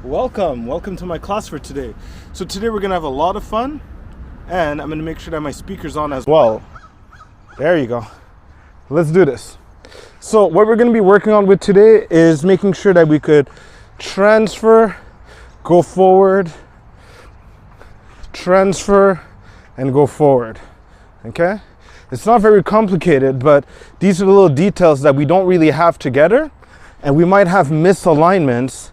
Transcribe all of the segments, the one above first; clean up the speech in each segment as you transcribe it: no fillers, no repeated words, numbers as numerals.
Welcome to my class for today. So today we're gonna have a lot of fun, and I'm gonna make sure that my speaker's on as well. There you go. Let's do this. So what we're gonna be working on with today is making sure that we could transfer, go forward, transfer, and go forward. Okay? It's not very complicated, but these are the little details that we don't really have together, and we might have misalignments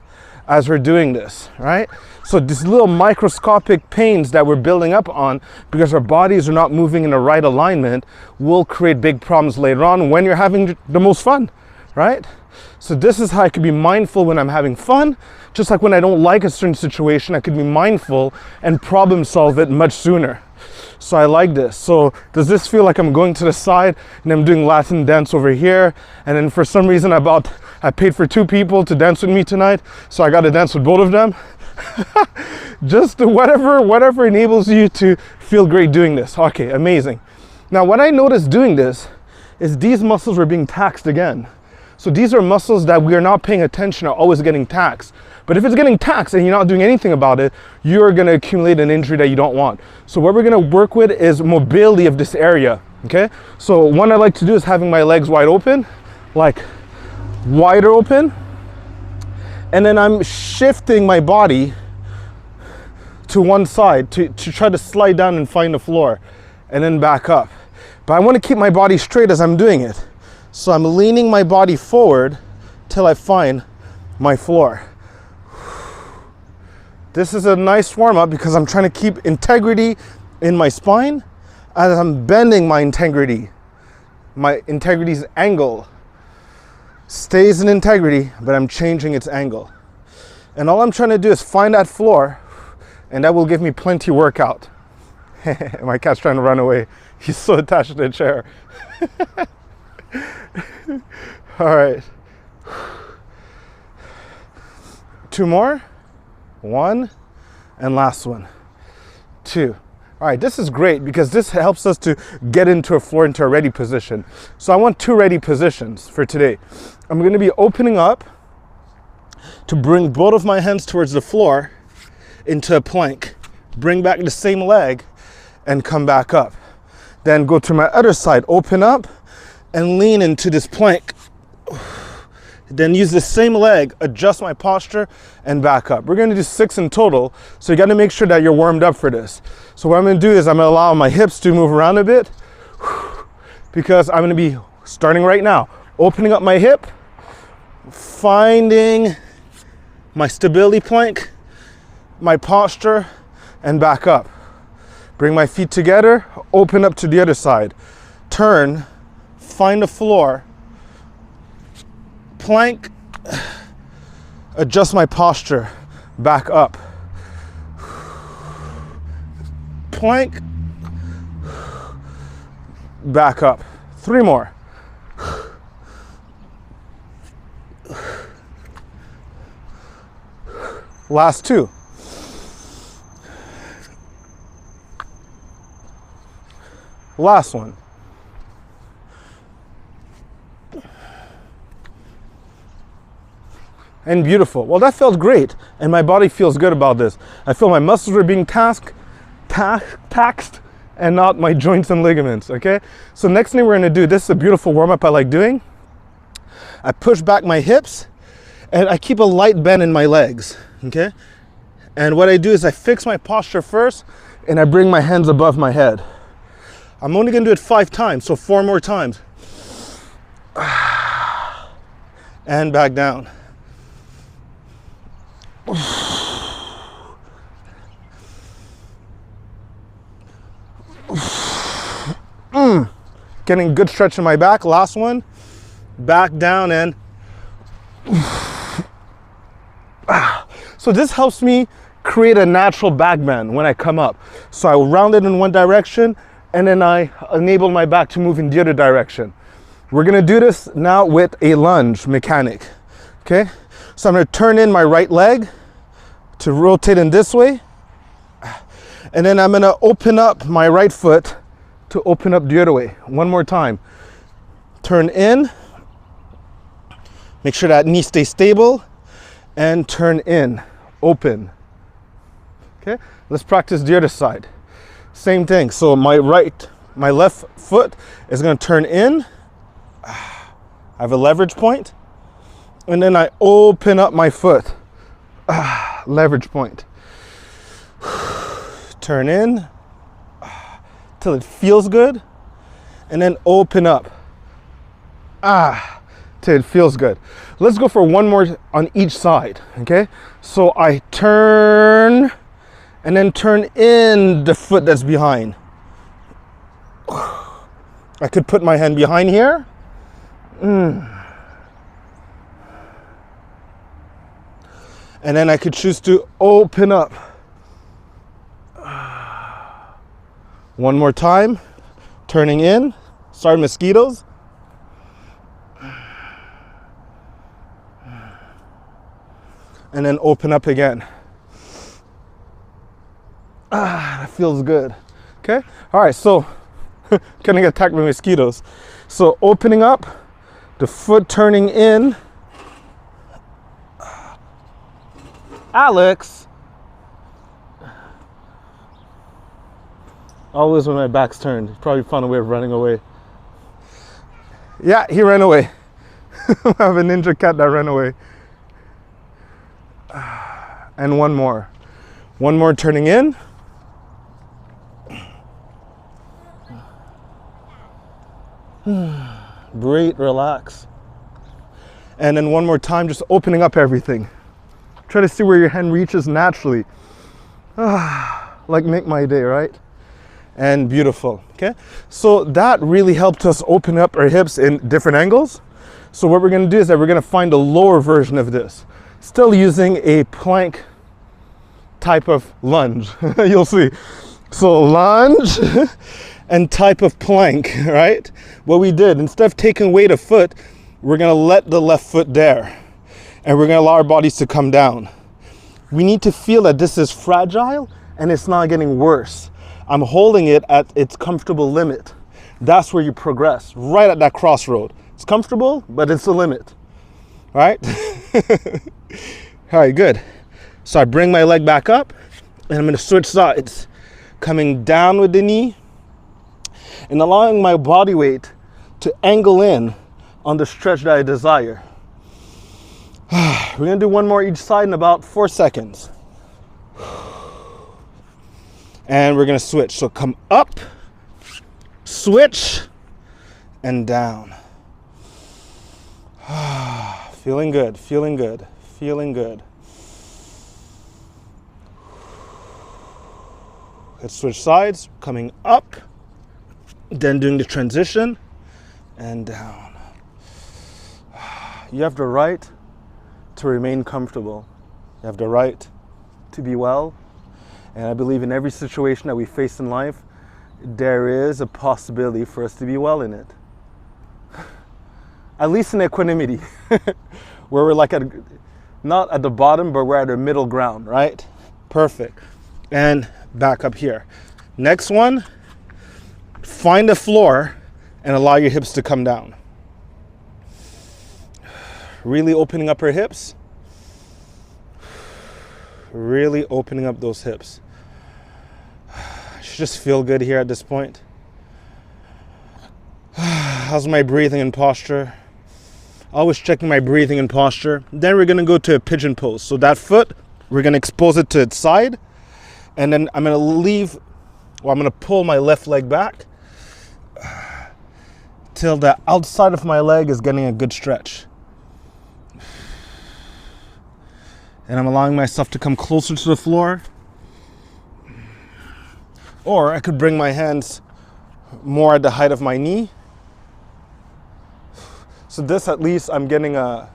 as we're doing this, right? So these little microscopic pains that we're building up on because our bodies are not moving in the right alignment will create big problems later on when you're having the most fun, right? So this is how I could be mindful when I'm having fun. Just like when I don't like a certain situation, I could be mindful and problem solve it much sooner. So I like this. So does this feel like I'm going to the side and I'm doing Latin dance over here, and then for some reason I paid for 2 people to dance with me tonight, so I got to dance with both of them? Just whatever enables you to feel great doing this. Okay, amazing. Now what I noticed doing this is these muscles were being taxed again. So these are muscles that we are not paying attention are always getting taxed. But if it's getting taxed and you're not doing anything about it, you're going to accumulate an injury that you don't want. So what we're going to work with is mobility of this area. Okay, so one I like to do is having my legs wide open, like wider open, and then I'm shifting my body to one side to try to slide down and find the floor, and then back up. But I want to keep my body straight as I'm doing it. So I'm leaning my body forward till I find my floor. This is a nice warm-up because I'm trying to keep integrity in my spine as I'm bending my integrity. My integrity's angle stays in integrity, but I'm changing its angle. And all I'm trying to do is find that floor, and that will give me plenty workout. My cat's trying to run away. He's so attached to the chair. All right. 2 more. 1, and last one. 2. All right, this is great because this helps us to get into a floor, into a ready position. So I want 2 ready positions for today. I'm going to be opening up to bring both of my hands towards the floor into a plank. Bring back the same leg and come back up. Then go to my other side, open up and lean into this plank. Then use the same leg, adjust my posture, and back up. We're gonna do 6 in total, so you gotta make sure that you're warmed up for this. So what I'm gonna do is I'm gonna allow my hips to move around a bit because I'm gonna be starting right now. Opening up my hip, finding my stability plank, my posture, and back up. Bring my feet together, open up to the other side. Turn, find the floor, plank, adjust my posture, back up. Plank, back up. 3 more. Last 2. Last one. And beautiful. Well, that felt great, and my body feels good about this. I feel my muscles are being taxed, and not my joints and ligaments, okay? So next thing we're gonna do, this is a beautiful warm-up I like doing. I push back my hips, and I keep a light bend in my legs, okay? And what I do is I fix my posture first, and I bring my hands above my head. I'm only gonna do it 5 times, so 4 more times. And back down. Getting good stretch in my back. Last one. Back down and so this helps me create a natural back bend when I come up. So I round it in one direction and then I enable my back to move in the other direction. We're gonna do this now with a lunge mechanic. Okay? So I'm gonna turn in my right leg to rotate in this way. And then I'm gonna open up my right foot to open up the other way. One more time. Turn in. Make sure that knee stays stable. And turn in. open. Okay, let's practice the other side. Same thing. So my left foot is going to turn in. I have a leverage point. And then I open up my foot. Leverage point. Turn in till it feels good. And then open up. Till it feels good. Let's go for one more on each side. Okay? So I turn and then turn in the foot that's behind. I could put my hand behind here. And then I could choose to open up. One more time. Turning in. Sorry, mosquitoes. And then open up again. That feels good. Okay? All right, so gonna get attacked by mosquitoes. So opening up, the foot turning in. Alex. Always when my back's turned. He probably found a way of running away. Yeah, he ran away. I have a ninja cat that ran away. And one more. One more turning in. Breathe, relax. And then one more time, just opening up everything. Try to see where your hand reaches naturally. Like make my day, right? And beautiful, okay? So that really helped us open up our hips in different angles. So what we're gonna do is that we're gonna find a lower version of this. Still using a plank type of lunge, you'll see. So lunge and type of plank, right? What we did, instead of taking weight of foot, we're gonna let the left foot there. And we're gonna allow our bodies to come down. We need to feel that this is fragile and it's not getting worse. I'm holding it at its comfortable limit. That's where you progress, right at that crossroad. It's comfortable, but it's a limit, right? All right, good. So I bring my leg back up and I'm gonna switch sides. Coming down with the knee and allowing my body weight to angle in on the stretch that I desire. We're gonna do one more each side in about 4 seconds. And we're gonna switch. So come up, switch, and down. Feeling good, feeling good, feeling good. Let's switch sides, coming up, then doing the transition, and down. You have the right to remain comfortable. You have the right to be well. And I believe in every situation that we face in life, there is a possibility for us to be well in it. At least in equanimity, where we're like not at the bottom, but we're at a middle ground, right? Perfect. And back up here. Next one, find the floor and allow your hips to come down. Really opening up our hips. Really opening up those hips. Should just feel good here at this point. How's my breathing and posture? Always checking my breathing and posture. Then we're gonna go to a pigeon pose. So that foot, we're gonna expose it to its side. And then I'm gonna pull my left leg back till the outside of my leg is getting a good stretch. And I'm allowing myself to come closer to the floor. Or I could bring my hands more at the height of my knee. So this, at least, I'm getting a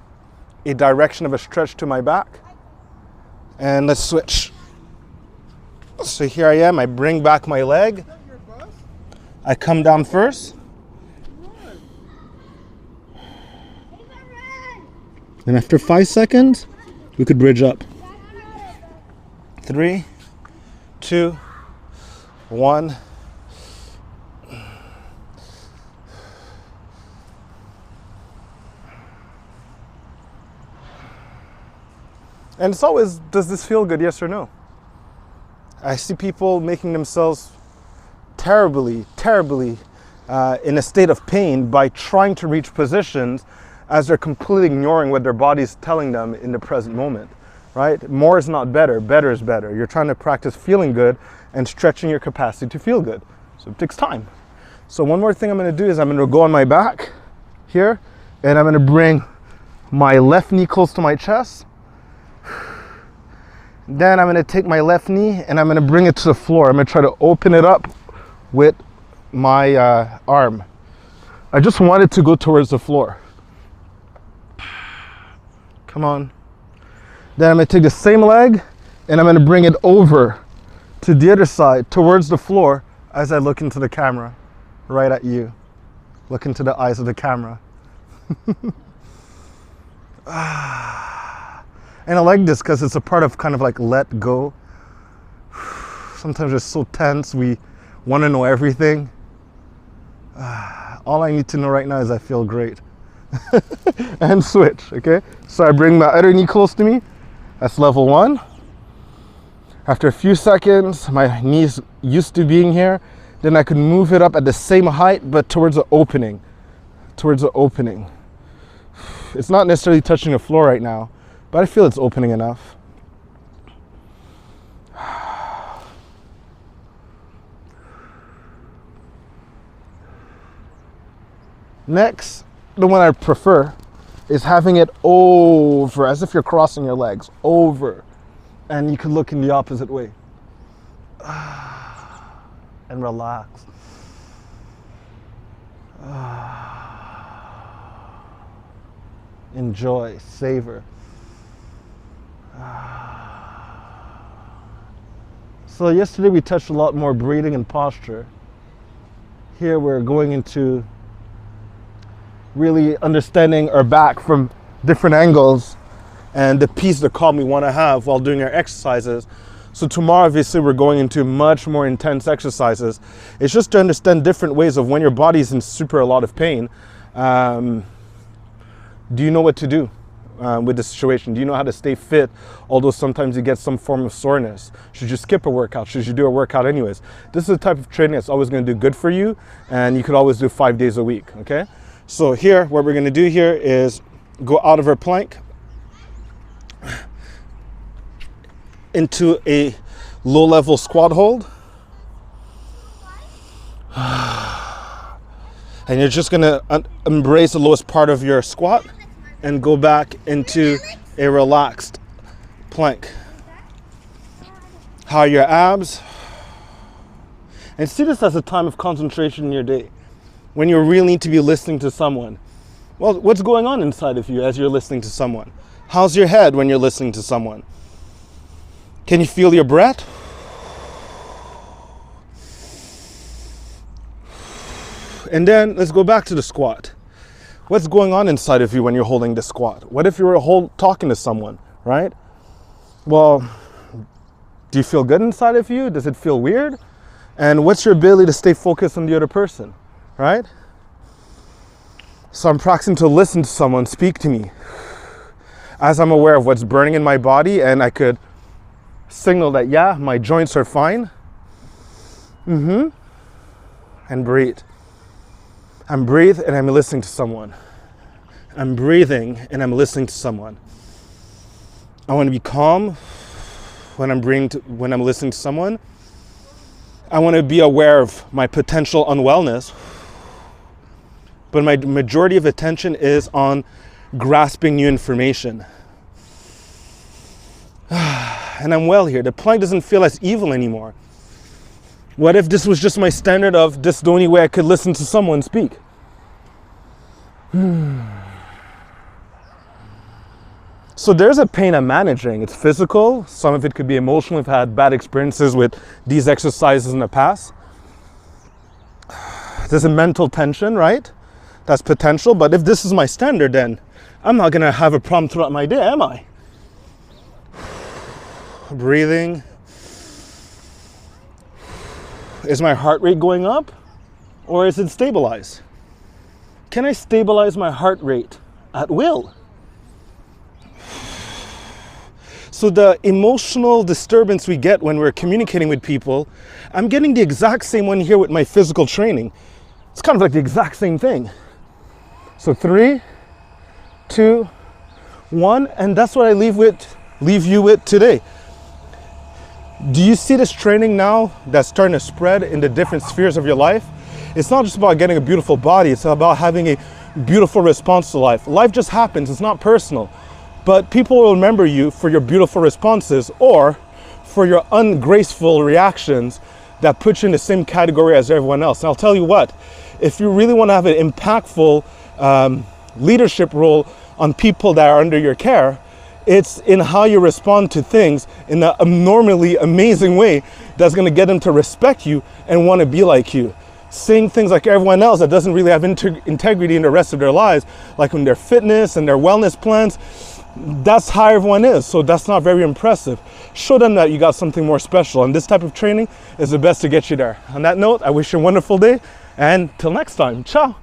direction of a stretch to my back. And let's switch. So here I am, I bring back my leg. I come down first. And after 5 seconds, we could bridge up. 3, 2, 1. And it's always, does this feel good, yes or no? I see people making themselves terribly in a state of pain by trying to reach positions as they're completely ignoring what their body's telling them in the present moment, right? More is not better, better is better. You're trying to practice feeling good and stretching your capacity to feel good. So it takes time. So one more thing I'm gonna do is I'm gonna go on my back here, and I'm gonna bring my left knee close to my chest. Then I'm gonna take my left knee and I'm gonna bring it to the floor. I'm gonna try to open it up with my arm. I just want it to go towards the floor. Come on. Then I'm gonna take the same leg and I'm gonna bring it over to the other side, towards the floor, as I look into the camera, right at you. Look into the eyes of the camera. And I like this because it's a part of kind of like let go. Sometimes we're so tense, we want to know everything. All I need to know right now is I feel great. And switch, okay? So I bring my other knee close to me. That's level 1. After a few seconds, my knee's used to being here. Then I can move it up at the same height, but towards the opening. Towards the opening. It's not necessarily touching the floor right now, but I feel it's opening enough. Next, the one I prefer is having it over, as if you're crossing your legs, over. And you can look in the opposite way. And relax. Enjoy, savor. So yesterday we touched a lot more breathing and posture. Here we're going into really understanding our back from different angles and the peace, the calm we want to have while doing our exercises. So tomorrow, obviously, we're going into much more intense exercises. It's just to understand different ways of when your body's in a lot of pain. Do you know what to do with the situation? Do you know how to stay fit, although sometimes you get some form of soreness? Should you skip a workout? Should you do a workout anyways? This is the type of training that's always going to do good for you, and you could always do 5 days a week, okay? So here, what we're going to do here is go out of our plank into a low-level squat hold. And you're just going to embrace the lowest part of your squat and go back into a relaxed plank. How are your abs? And see this as a time of concentration in your day, when you really need to be listening to someone. Well, what's going on inside of you as you're listening to someone? How's your head when you're listening to someone? Can you feel your breath? And then let's go back to the squat. What's going on inside of you when you're holding the squat? What if you were talking to someone, right? Well, do you feel good inside of you? Does it feel weird? And what's your ability to stay focused on the other person, right? So I'm practicing to listen to someone speak to me as I'm aware of what's burning in my body, and I could signal that, yeah, my joints are fine. And breathe. I'm breathing and I'm listening to someone. I'm breathing and I'm listening to someone. I want to be calm when I'm listening to someone. I want to be aware of my potential unwellness, but my majority of attention is on grasping new information. And I'm well here. The plank doesn't feel as evil anymore. What if this was just my standard of this the only way I could listen to someone speak? So there's a pain I'm managing. It's physical. Some of it could be emotional. I've had bad experiences with these exercises in the past. There's a mental tension, right? That's potential. But if this is my standard, then I'm not going to have a problem throughout my day, am I? Breathing. Is my heart rate going up or is it stabilized? Can I stabilize my heart rate at will? So the emotional disturbance we get when we're communicating with people, I'm getting the exact same one here with my physical training. It's kind of like the exact same thing. So 3, 2, 1, and that's what I leave you with today. Do you see this training now that's starting to spread in the different spheres of your life? It's not just about getting a beautiful body, it's about having a beautiful response to life. Life just happens, it's not personal. But people will remember you for your beautiful responses or for your ungraceful reactions that put you in the same category as everyone else. And I'll tell you what, if you really want to have an impactful leadership role on people that are under your care, it's in how you respond to things in an abnormally amazing way that's going to get them to respect you and want to be like you. Saying things like everyone else that doesn't really have integrity in the rest of their lives, like in their fitness and their wellness plans, that's how everyone is. So that's not very impressive. Show them that you got something more special, and this type of training is the best to get you there. On that note, I wish you a wonderful day, and till next time, ciao.